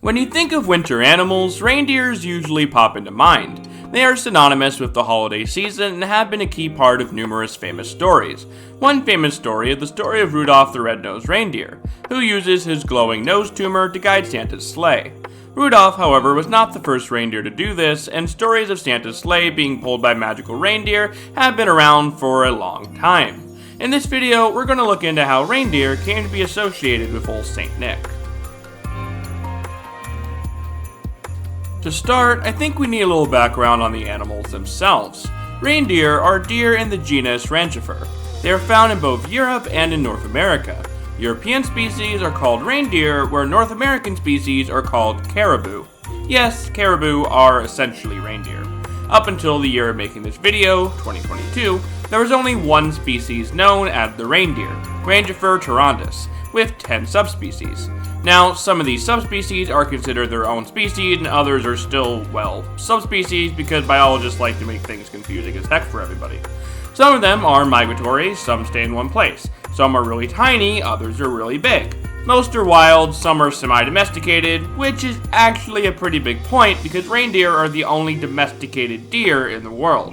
When you think of winter animals, reindeers usually pop into mind. They are synonymous with the holiday season and have been a key part of numerous famous stories. One famous story is the story of Rudolph the Red-Nosed Reindeer, who uses his glowing nose tumor to guide Santa's sleigh. Rudolph, however, was not the first reindeer to do this, and stories of Santa's sleigh being pulled by magical reindeer have been around for a long time. In this video, we're going to look into how reindeer came to be associated with old Saint Nick. To start, I think we need a little background on the animals themselves. Reindeer are deer in the genus Rangifer. They are found in both Europe and in North America. European species are called reindeer, where North American species are called caribou. Yes, caribou are essentially reindeer. Up until the year of making this video, 2022, there was only one species known as the reindeer, Rangifer tarandus, with 10 subspecies. Now, some of these subspecies are considered their own species, and others are still, well, subspecies because biologists like to make things confusing as heck for everybody. Some of them are migratory, some stay in one place. Some are really tiny, others are really big. Most are wild, some are semi-domesticated, which is actually a pretty big point because reindeer are the only domesticated deer in the world.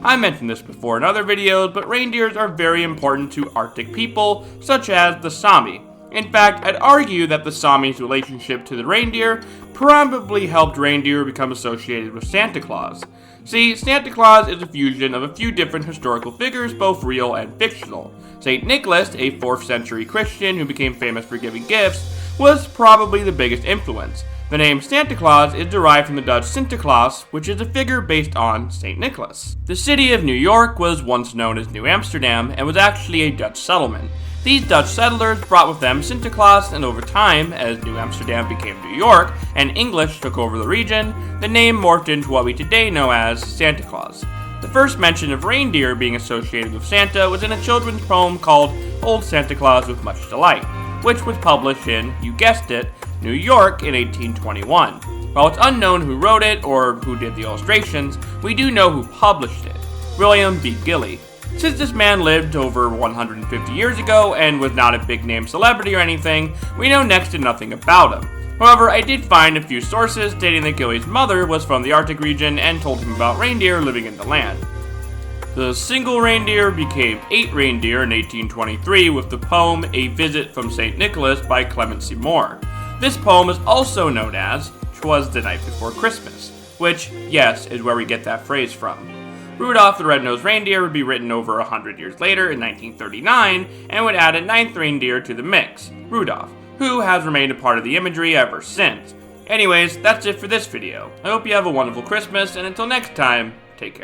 I mentioned this before in other videos, but reindeers are very important to Arctic people, such as the Sami. In fact, I'd argue that the Sami's relationship to the reindeer probably helped reindeer become associated with Santa Claus. See, Santa Claus is a fusion of a few different historical figures, both real and fictional. St. Nicholas, a 4th century Christian who became famous for giving gifts, was probably the biggest influence. The name Santa Claus is derived from the Dutch Sinterklaas, which is a figure based on St. Nicholas. The city of New York was once known as New Amsterdam and was actually a Dutch settlement. These Dutch settlers brought with them Sinterklaas, and over time, as New Amsterdam became New York and English took over the region, the name morphed into what we today know as Santa Claus. The first mention of reindeer being associated with Santa was in a children's poem called Old Santa Claus with Much Delight, which was published in, you guessed it, New York in 1821. While it's unknown who wrote it or who did the illustrations, we do know who published it, William B. Gilly. Since this man lived over 150 years ago and was not a big-name celebrity or anything, we know next to nothing about him. However, I did find a few sources stating that Gilly's mother was from the Arctic region and told him about reindeer living in the land. The single reindeer became 8 reindeer in 1823 with the poem A Visit from St. Nicholas by Clement Moore. This poem is also known as 'Twas the Night Before Christmas, which, yes, is where we get that phrase from. Rudolph the Red-Nosed Reindeer would be written over 100 years later in 1939 and would add a 9th reindeer to the mix, Rudolph, who has remained a part of the imagery ever since. Anyways, that's it for this video. I hope you have a wonderful Christmas, and until next time, take care.